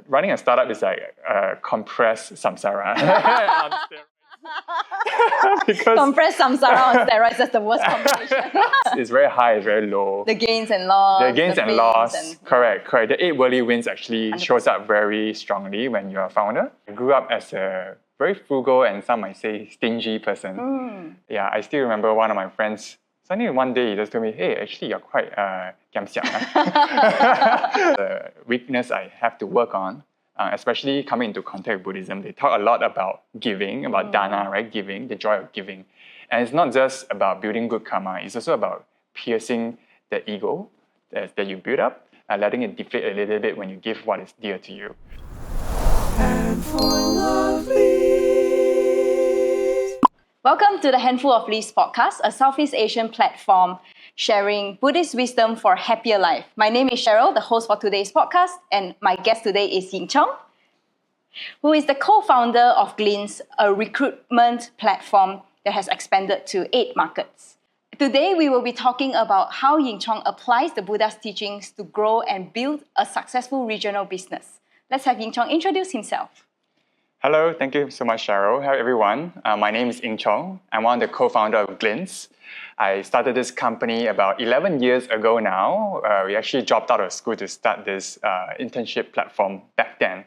running a startup is like compressed Samsara on steroids. Because Compressed Samsara on steroids, that's the worst combination. it's very high, it's very low. The gains and loss. The gains and loss, and, correct. The 8 worldly wins actually 100%. shows up very strongly when you're a founder. I grew up as a very frugal and some might say stingy person. Yeah, I still remember one of my friends, suddenly one day he just told me, hey, actually you're quite kiamsiak. The weakness I have to work on, especially coming into contact with Buddhism, they talk a lot about giving, about dana, right? Giving, the joy of giving. And it's not just about building good karma, it's also about piercing the ego that you build up and letting it deflate a little bit when you give what is dear to you. Welcome to the Handful of Leaves podcast, a Southeast Asian platform sharing Buddhist wisdom for a happier life. My name is Cheryl, the host for today's podcast, and my guest today is Ying Cong, who is the co-founder of Glints, a recruitment platform that has expanded to 8 markets. Today, we will be talking about how Ying Cong applies the Buddha's teachings to grow and build a successful regional business. Let's have Ying Cong introduce himself. Hello, thank you so much, Cheryl. Hello, everyone. My name is Ying Cong. I'm one of the co-founder of Glints. I started this company about 11 years ago now. We actually dropped out of school to start this internship platform back then.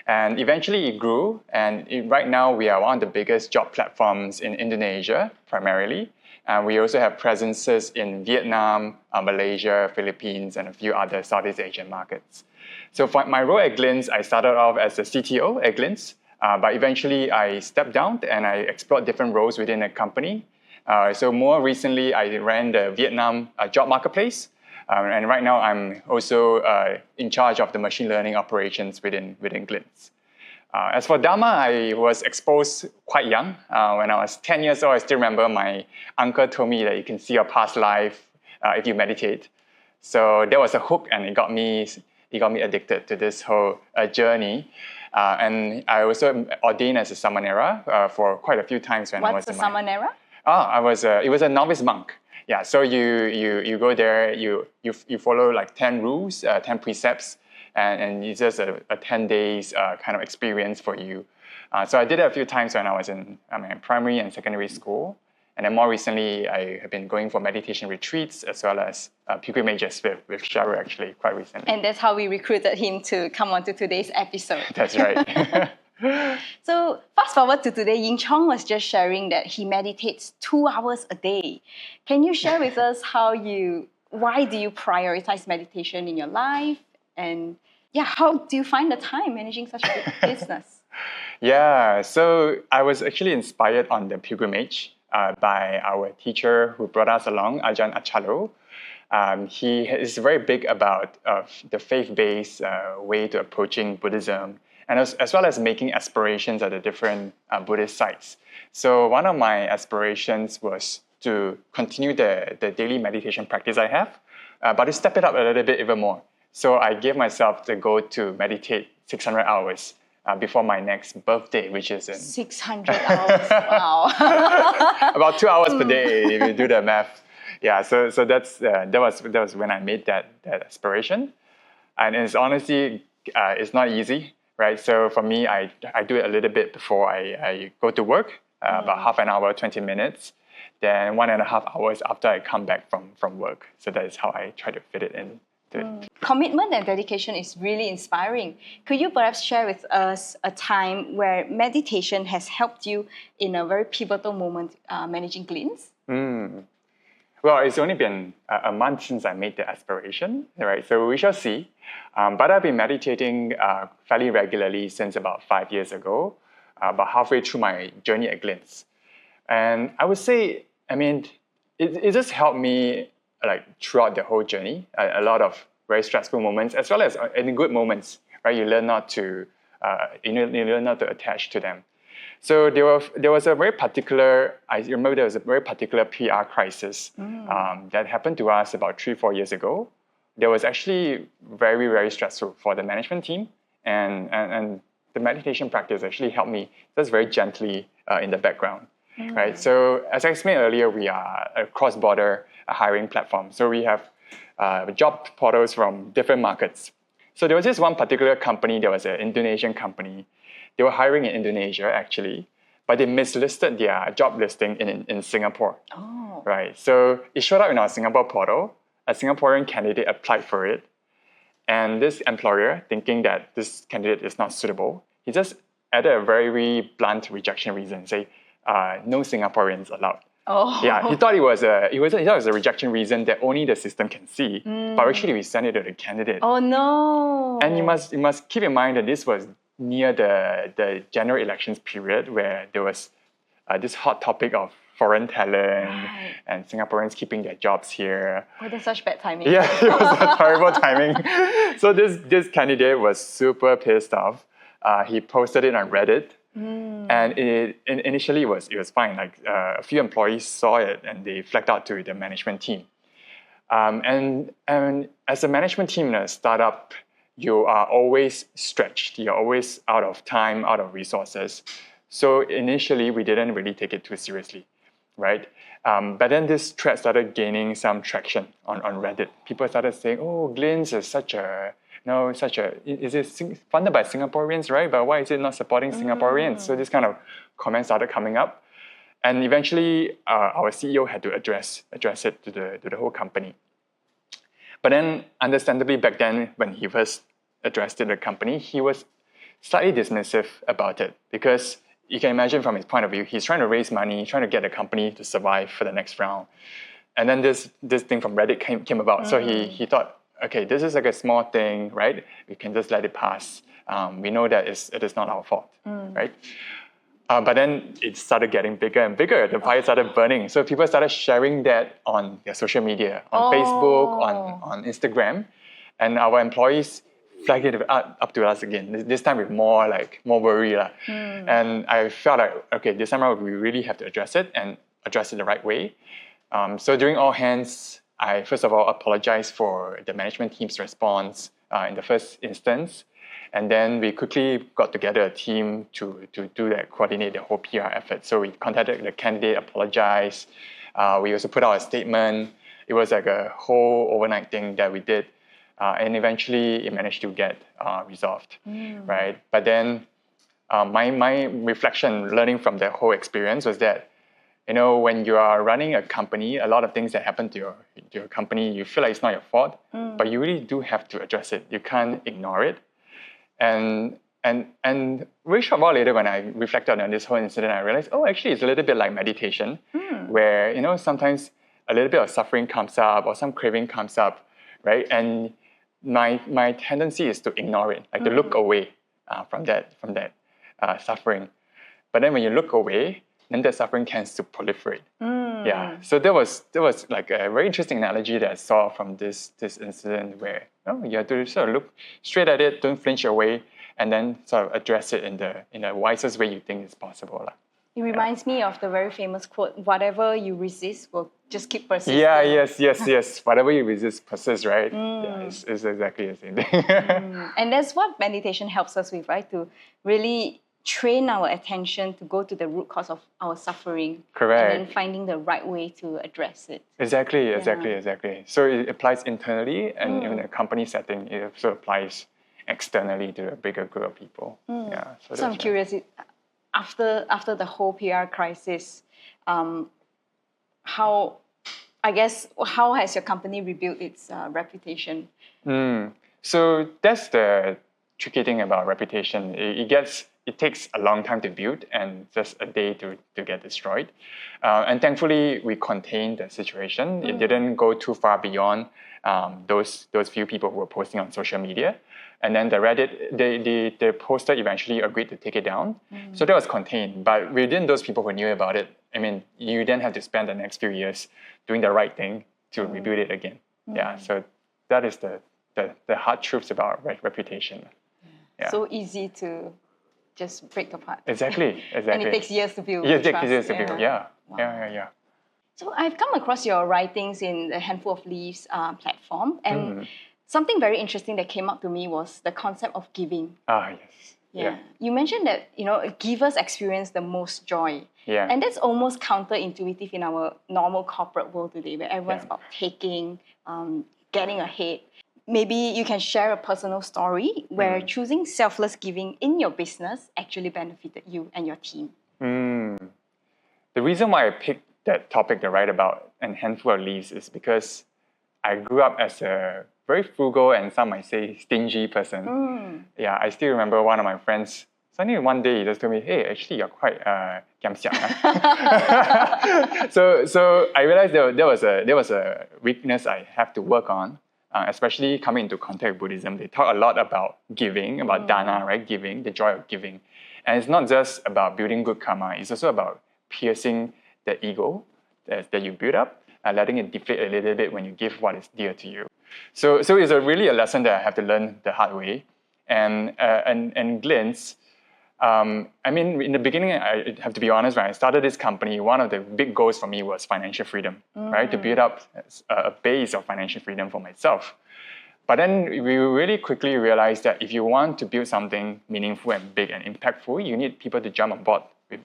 And eventually it grew. And right now we are one of the biggest job platforms in Indonesia, primarily. And we also have presences in Vietnam, Malaysia, Philippines, and a few other Southeast Asian markets. So for my role at Glints, I started off as a CTO at Glints. But eventually I stepped down and I explored different roles within the company. So more recently, I ran the Vietnam job marketplace. And right now I'm also in charge of the machine learning operations within Glints. As for Dhamma, I was exposed quite young. When I was 10 years old, I still remember my uncle told me that you can see your past life if you meditate. So that was a hook and it got me addicted to this whole journey. And I also ordained as a samanera for quite a few times when I was in my... What's a samanera? It was a novice monk. Yeah, so you go there, you follow like 10 rules, 10 precepts, and it's just a 10 days kind of experience for you. So I did it a few times when I was in primary and secondary school. And then more recently, I have been going for meditation retreats as well as pilgrimages with Cheryl actually quite recently. And that's how we recruited him to come on to today's episode. That's right. So fast forward to today, Ying Cong was just sharing that he meditates 2 hours a day. Can you share with us why do you prioritize meditation in your life? And how do you find the time managing such a big business? Yeah, so I was actually inspired on the pilgrimage by our teacher who brought us along, Ajahn Achalo. He is very big about the faith-based way to approaching Buddhism, and as well as making aspirations at the different Buddhist sites. So one of my aspirations was to continue the daily meditation practice I have, but to step it up a little bit even more. So I gave myself the goal to meditate 600 hours before my next birthday, which is in 600 hours. Wow. About 2 hours per day, if you do the math. Yeah, so that was when I made that aspiration, and it's honestly it's not easy, right? So for me, I do it a little bit before I go to work, about half an hour, 20 minutes, then 1.5 hours after I come back from work. So that is how I try to fit it in. Commitment and dedication is really inspiring. Could you perhaps share with us a time where meditation has helped you in a very pivotal moment managing Glints? Well, it's only been a month since I made the aspiration, right? So we shall see. But I've been meditating fairly regularly since about 5 years ago, about halfway through my journey at Glints. And I would say, it just helped me throughout the whole journey, a lot of very stressful moments, as well as in good moments, right? You learn not to attach to them. So there was a very particular, I remember there was a very particular PR crisis that happened to us about 3-4 years ago. That was actually very, very stressful for the management team, and the meditation practice actually helped me just very gently in the background. Right? So as I explained earlier, we are a cross-border hiring platform. So we have job portals from different markets. So there was this one particular company, there was an Indonesian company. They were hiring in Indonesia actually, but they mislisted their job listing in Singapore. Oh. Right. So it showed up in our Singapore portal. A Singaporean candidate applied for it. And this employer, thinking that this candidate is not suitable, he just added a very blunt rejection reason, say, no Singaporeans allowed. Oh. Yeah, he thought it was a rejection reason that only the system can see, but actually we sent it to the candidate. Oh no! And you must keep in mind that this was near the general elections period where there was this hot topic of foreign talent and Singaporeans keeping their jobs here. Oh, that's such bad timing. Yeah, it was a terrible timing. So this candidate was super pissed off. He posted it on Reddit. And initially it was fine. Like a few employees saw it and they flagged out to the management team. And as a management team in a startup, you are always stretched. You're always out of time, out of resources. So initially we didn't really take it too seriously, right? But then this thread started gaining some traction on Reddit. People started saying, "Oh, Glints is is it funded by Singaporeans, right? But why is it not supporting Singaporeans?" So this kind of comments started coming up, and eventually our CEO had to address it to the whole company. But then, understandably, back then when he first addressed it to the company, he was slightly dismissive about it because you can imagine from his point of view, he's trying to raise money, trying to get the company to survive for the next round, and then this thing from Reddit came about. So he thought, okay, this is like a small thing, right? We can just let it pass. We know that it is not our fault, right? But then it started getting bigger and bigger. The fire started burning. So people started sharing that on their social media, on Facebook, on Instagram. And our employees flagged it up to us again, this time with more worry. And I felt like, okay, this time around we really have to address it and address it the right way. So during all hands, I first of all apologized for the management team's response in the first instance. And then we quickly got together a team to do that, coordinate the whole PR effort. So we contacted the candidate, apologized. We also put out a statement. It was like a whole overnight thing that we did. And eventually it managed to get resolved, right? But then my reflection, learning from the whole experience was that, when you are running a company, a lot of things that happen to your company, you feel like it's not your fault, but you really do have to address it. You can't ignore it. And very short while later, when I reflected on this whole incident, I realized, actually, it's a little bit like meditation, where sometimes a little bit of suffering comes up or some craving comes up, right? And my tendency is to ignore it, like to look away from that suffering. But then when you look away, then that suffering tends to proliferate. Yeah. So there was like a very interesting analogy that I saw from this incident where you have to sort of look straight at it, don't flinch away, and then sort of address it in the wisest way you think is possible. It reminds me of the very famous quote, "Whatever you resist will just keep persisting." Yeah, yes. Whatever you resist persists, right? Yeah, it's exactly the same thing. And that's what meditation helps us with, right? To really train our attention to go to the root cause of our suffering. Correct. And then finding the right way to address it. Exactly. So it applies internally, and in a company setting, it also applies externally to a bigger group of people. Yeah. So I'm curious, after the whole PR crisis, how has your company rebuilt its reputation? So that's the tricky thing about reputation. It takes a long time to build and just a day to get destroyed. And thankfully, we contained the situation. It didn't go too far beyond those few people who were posting on social media. And then the Reddit, the poster eventually agreed to take it down. So that was contained. But within those people who knew about it, you then have to spend the next few years doing the right thing to rebuild it again. Yeah, so that is the hard truths about reputation. Yeah. So easy to just break apart. Exactly. And it takes years to build. Yeah, it takes years to build. Yeah. Wow. Yeah. So I've come across your writings in the Handful of Leaves platform, and something very interesting that came up to me was the concept of giving. Yes. Yeah. You mentioned that givers experience the most joy. Yeah. And that's almost counterintuitive in our normal corporate world today, where everyone's about taking, getting ahead. maybe you can share a personal story where choosing selfless giving in your business actually benefited you and your team. The reason why I picked that topic to write about and handful of leaves is because I grew up as a very frugal and some might say stingy person. Yeah, I still remember one of my friends. Suddenly one day he just told me, "Hey, actually you're quite kiam siang." So I realized there was a weakness I have to work on, especially coming into contact with Buddhism. They talk a lot about giving, about dana, right? Giving, the joy of giving, and it's not just about building good karma. It's also about piercing the ego that you build up, letting it deflate a little bit when you give what is dear to you. So it's really a lesson that I have to learn the hard way. And Glints, I mean, in the beginning, I have to be honest, when I started this company, one of the big goals for me was financial freedom, right? To build up a base of financial freedom for myself. But then we really quickly realized that if you want to build something meaningful and big and impactful, you need people to jump on board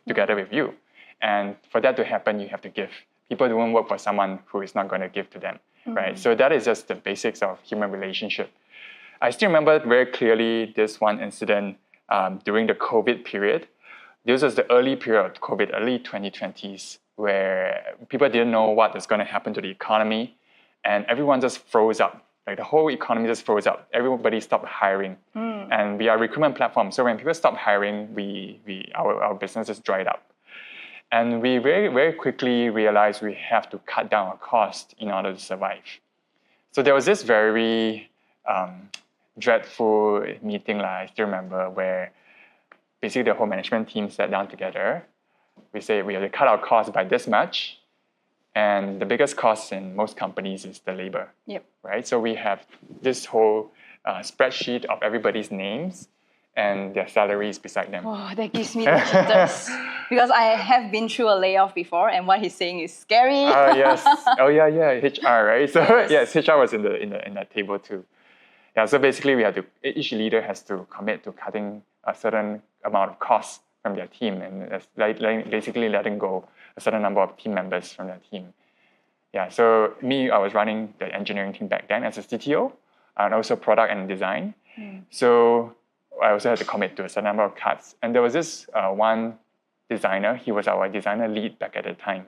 together with you. And for that to happen, you have to give. People don't work for someone who is not going to give to them, right? So that is just the basics of human relationship. I still remember very clearly this one incident during the COVID period. This was the early period of COVID, early 2020s, where people didn't know what was going to happen to the economy, and everyone just froze up. Like the whole economy just froze up. Everybody stopped hiring, and we are a recruitment platform. So when people stopped hiring, our business just dried up. And we very, very quickly realized we have to cut down our cost in order to survive. So there was this very dreadful meeting, I still remember, where basically the whole management team sat down together. We say we have to cut our costs by this much. And the biggest cost in most companies is the labor, right? So we have this whole spreadsheet of everybody's names and their salaries beside them. Oh, that gives me the jitters. Because I have been through a layoff before, and what he's saying is scary. Yes. Oh yeah, HR, right? So yes, HR was in that table too. Yeah. So basically, each leader has to commit to cutting a certain amount of costs from their team, and basically letting go a certain number of team members from their team. Yeah. So I was running the engineering team back then as a CTO, and also product and design. So I also had to commit to a certain number of cuts. And there was this one designer. He was our designer lead back at the time.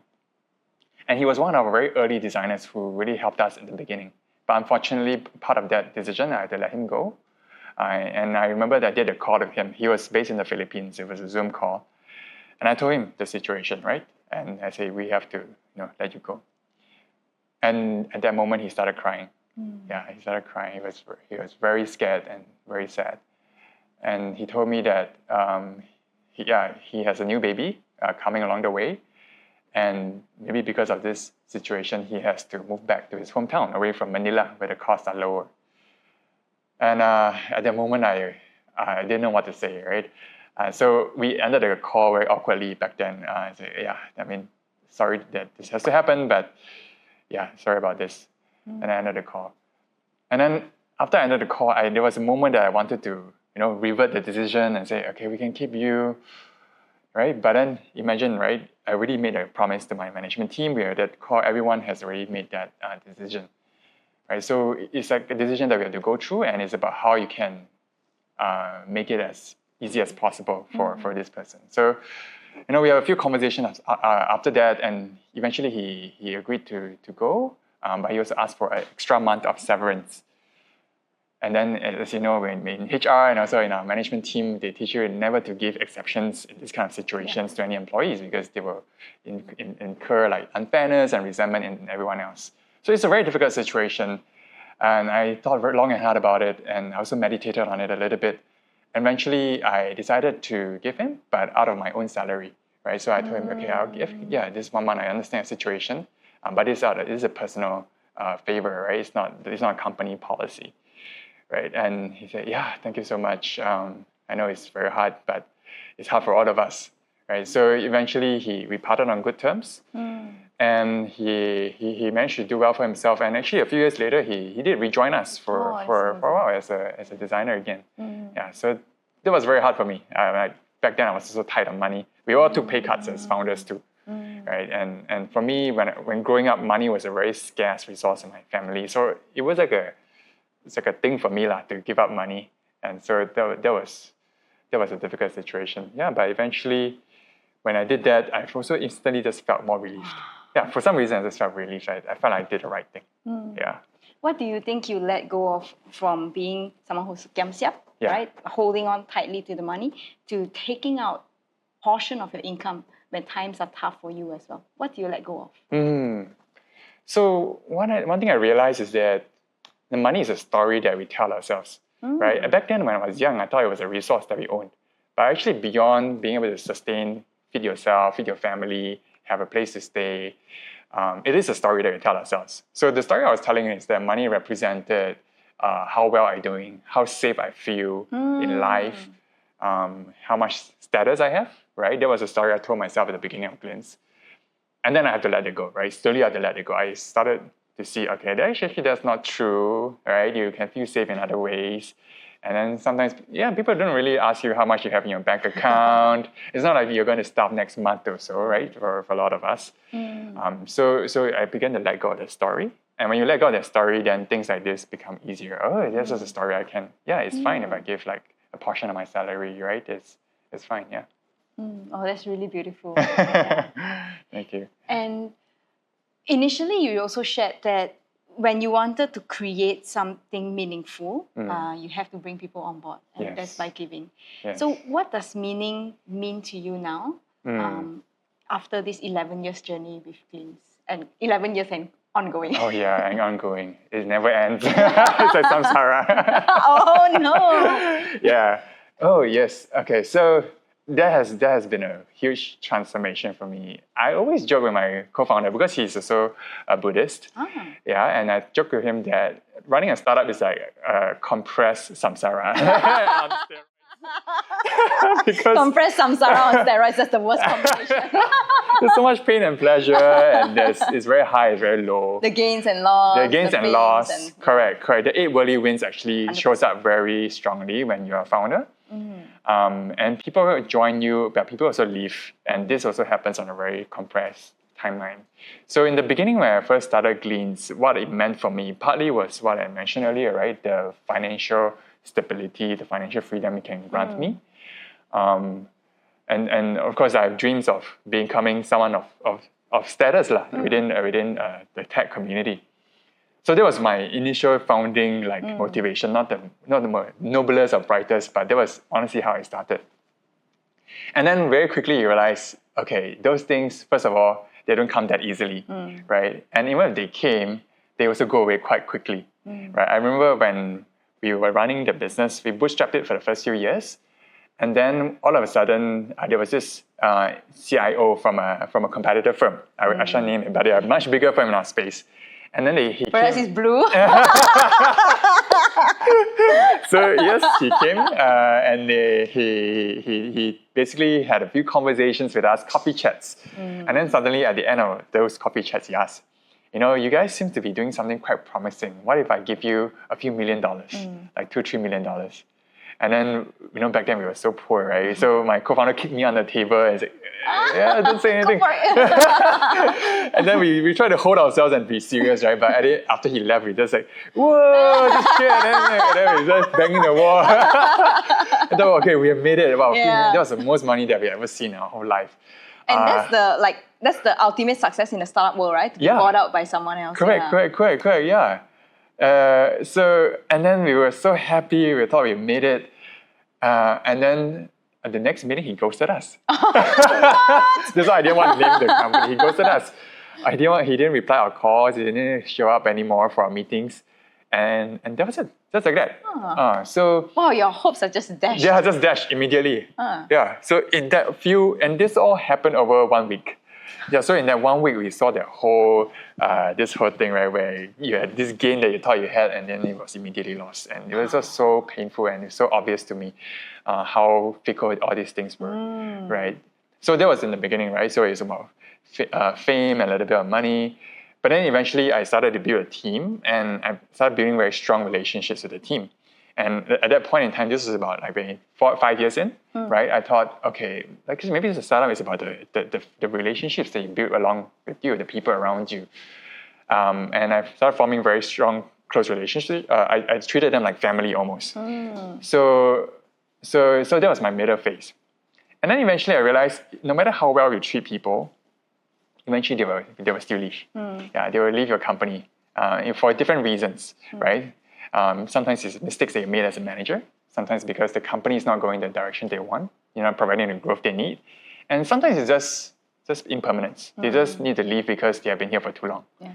And he was one of our very early designers who really helped us in the beginning. But unfortunately, part of that decision, I had to let him go. And I remember that I did a call with him. He was based in the Philippines. It was a Zoom call. And I told him the situation, right? And I said, we have to let you go. And at that moment, he started crying. Yeah, he started crying. He was very scared and very sad. And he told me that he has a new baby coming along the way. And maybe because of this situation, he has to move back to his hometown, away from Manila, where the costs are lower. And at that moment, I didn't know what to say, right? So we ended the call very awkwardly back then. I said, sorry that this has to happen, but sorry about this. And I ended the call. And then after I ended the call, there was a moment that I wanted to revert the decision and say, okay, we can keep you, right? But then imagine, right? I already made a promise to my management team. We had that call. Everyone has already made that decision, right? So it's like a decision that we have to go through, and it's about how you can make it as easy as possible for this person. So, we have a few conversations after that, and eventually he agreed to go, but he also asked for an extra month of severance. And then, as you know, in HR and also in our management team, they teach you never to give exceptions in this kind of situations to any employees, because they will incur like unfairness and resentment in everyone else. So it's a very difficult situation. And I thought very long and hard about it, and I also meditated on it a little bit. Eventually, I decided to give him, but out of my own salary, right? So I told him, okay, I'll give, this 1 month, I understand the situation, but this is a personal favor, right? It's not a company policy. Right, and he said, thank you so much. I know it's very hard, but it's hard for all of us, right? So eventually we parted on good terms, and he managed to do well for himself. And actually, a few years later, he did rejoin us for a while as a designer again. Yeah, so that was very hard for me. Back then, I was also tight on money. We all took pay cuts as founders too, right? And for me, when growing up, money was a very scarce resource in my family. So it was like it's like a thing for me to give up money. And so that was a difficult situation. Yeah, but eventually, when I did that, I also instantly just felt more relieved. Yeah, for some reason, I just felt relieved. I felt like I did the right thing. Yeah. What do you think you let go of from being someone who's kiam siap, right? Holding on tightly to the money, to taking out portion of your income when times are tough for you as well? What do you let go of? So one thing I realized is that the money is a story that we tell ourselves, right? And back then when I was young, I thought it was a resource that we owned. But actually beyond being able to feed yourself, feed your family, have a place to stay, it is a story that we tell ourselves. So the story I was telling is that money represented how well I'm doing, how safe I feel in life, how much status I have, right? That was a story I told myself at the beginning of Glints. And then I had to let it go, right? Slowly I had to let it go. I started to see, okay, actually that's not true, right? You can feel safe in other ways. And then sometimes, people don't really ask you how much you have in your bank account. It's not like you're going to starve next month or so, right? For a lot of us. So I began to let go of the story. And when you let go of that story, then things like this become easier. Oh, this is a story I can, it's fine if I give like a portion of my salary, right? It's fine, yeah. Oh, that's really beautiful. Thank you. And initially, you also shared that when you wanted to create something meaningful, you have to bring people on board, and that's by giving. Yes. So what does meaning mean to you now, after this 11 years journey with Glints, and 11 years and ongoing? Oh yeah, and ongoing. It never ends. It's like Samsara. Oh no. Yeah. Oh yes. Okay. So that has been a huge transformation for me. I always joke with my co-founder because he's also a Buddhist. Yeah, and I joke with him that running a startup is like compressed Samsara. On steroids. Because compressed Samsara on steroids, that's the worst combination. There's so much pain and pleasure, and it's very high, very low. The gains and loss. The gains and loss. Correct. The 8 worldly wins actually 100%. Shows up very strongly when you're a founder. And people join you, but people also leave. And this also happens on a very compressed timeline. So in the beginning, when I first started Glints, what it meant for me partly was what I mentioned earlier, right? The financial stability, the financial freedom it can grant me. And of course, I have dreams of becoming someone of status within the tech community. So that was my initial founding motivation, not the noblest or brightest, but that was honestly how I started. And then very quickly you realize, okay, those things, first of all, they don't come that easily, right? And even if they came, they also go away quite quickly, right? I remember when we were running the business, we bootstrapped it for the first few years. And then all of a sudden, there was this CIO from a competitor firm. I shall name it, but they're a much bigger firm in our space. And then Perhaps he's blue. So yes, he came and he basically had a few conversations with us, coffee chats. And then suddenly at the end of those coffee chats, he asked, you guys seem to be doing something quite promising. What if I give you a few $1 million, like $2-3 million? And then, back then we were so poor, right? So my co-founder kicked me on the table and said, don't say anything. And then we tried to hold ourselves and be serious, right? But after he left, we just like, whoa, this shit. And then we just banging the wall. And then, okay, we have made it. Wow, that was the most money that we ever seen in our whole life. And that's the ultimate success in the startup world, right? To be bought out by someone else. Correct, yeah. And then we were so happy, we thought we made it. And then at the next meeting, he ghosted us. That's why I didn't want to name the company. He ghosted us. He didn't reply our calls, he didn't show up anymore for our meetings. And that was it, just like that. Wow, your hopes are just dashed. Yeah, just dashed immediately. Yeah, so in that and this all happened over 1 week. Yeah, so in that 1 week, we saw that whole, this whole thing, right, where you had this gain that you thought you had, and then it was immediately lost. And it was just so painful, and it's so obvious to me how fickle all these things were, right? So that was in the beginning, right? So it was about fame and a little bit of money. But then eventually, I started to build a team, and I started building very strong relationships with the team. And at that point in time, this was about maybe 4 or 5 years in, right? I thought, okay, maybe this startup is about the relationships that you build along with you, the people around you. And I started forming very strong close relationship. I treated them like family almost. So that was my middle phase. And then eventually I realized no matter how well you treat people, eventually they will still leave. Yeah, they will leave your company for different reasons, right? Sometimes it's mistakes that you made as a manager. Sometimes because the company is not going the direction they want, providing the growth they need. And sometimes it's just impermanence. They just need to leave because they have been here for too long. Yeah.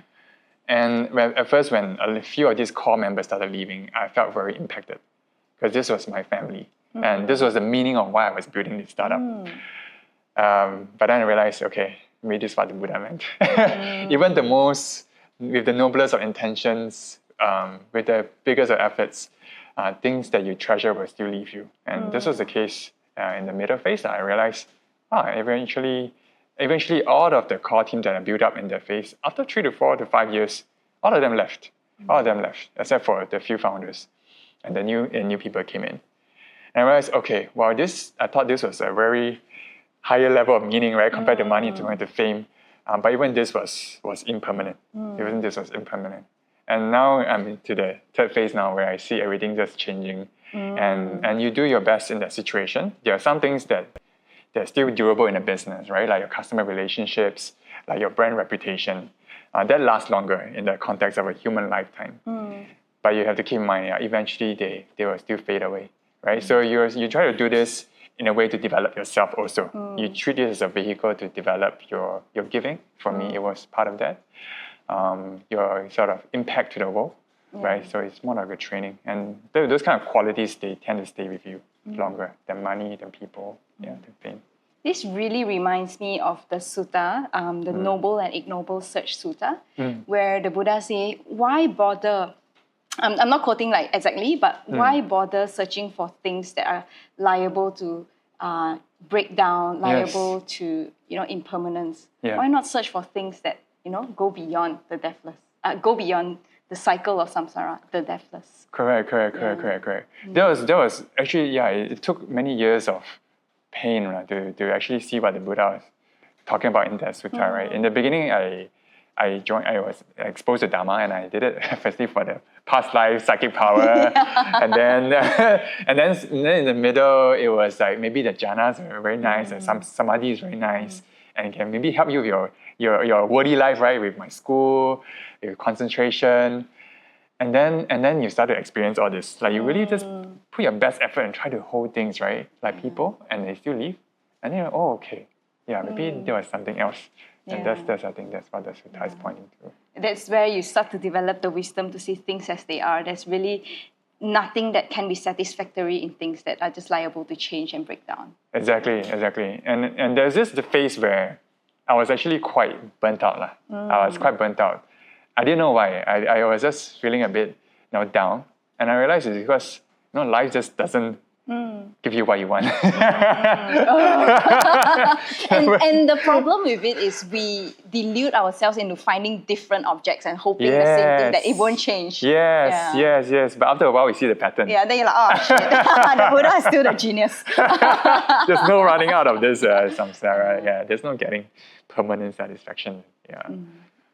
And at first, when a few of these core members started leaving, I felt very impacted because this was my family. And this was the meaning of why I was building this startup. But then I realized, okay, maybe this is what the Buddha meant. Even with the noblest of intentions, with the biggest of efforts, things that you treasure will still leave you. And this was the case in the middle phase. I realized, eventually all of the core team that I built up in that phase, after 3 to 4 to 5 years, all of them left. All of them left, except for the few founders. And the new people came in. And I realized, okay, I thought this was a very higher level of meaning, right, compared to money, to fame. But even this was impermanent. Even this was impermanent. And now I'm into the third phase now where I see everything just changing. And you do your best in that situation. There are some things that they're still durable in a business, right? Like your customer relationships, like your brand reputation. That lasts longer in the context of a human lifetime. But you have to keep in mind, eventually they will still fade away, right? So you try to do this in a way to develop yourself also. You treat it as a vehicle to develop your giving. For me, it was part of that. Your sort of impact to the world, right? So it's more like a training. And those kind of qualities, they tend to stay with you longer than money, than people, than fame. This really reminds me of the sutta, the Noble and Ignoble Search Sutta, where the Buddha say, why bother? I'm not quoting like exactly, but why bother searching for things that are liable to break down, liable to impermanence? Yeah. Why not search for things that go beyond the deathless, go beyond the cycle of samsara, the deathless? Correct. That was actually, it took many years of pain to actually see what the Buddha was talking about in that sutta, right? In the beginning, I was exposed to Dhamma, and I did it firstly for the past life psychic power, and then in the middle, it was like maybe the jhanas are very nice, and some samadhi is very nice, and can maybe help you with your worldly life, right? With my school, with concentration. And then you start to experience all this. Like you really just put your best effort and try to hold things, right? Like people, and they still leave. And then you're like, oh, okay. Yeah, maybe there was something else. And that's I think that's what the sutta is pointing to. That's where you start to develop the wisdom to see things as they are. There's really nothing that can be satisfactory in things that are just liable to change and break down. Exactly. And there's the phase where I was actually quite burnt out. I was quite burnt out. I didn't know why. I was just feeling a bit down. And I realized it's because life just doesn't give you what you want. and the problem with it is we delude ourselves into finding different objects and hoping the same thing, that it won't change. Yes. But after a while, we see the pattern. Yeah, then you're like, oh shit, the Buddha is still the genius. There's no running out of this samsara. Yeah, there's no getting permanent satisfaction. Yeah.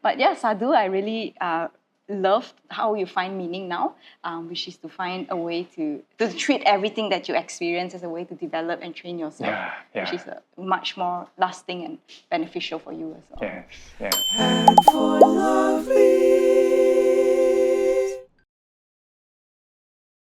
But yeah, sadhu, I really love how you find meaning now, which is to find a way to treat everything that you experience as a way to develop and train yourself, which is much more lasting and beneficial for you as well. Yes. And for lovely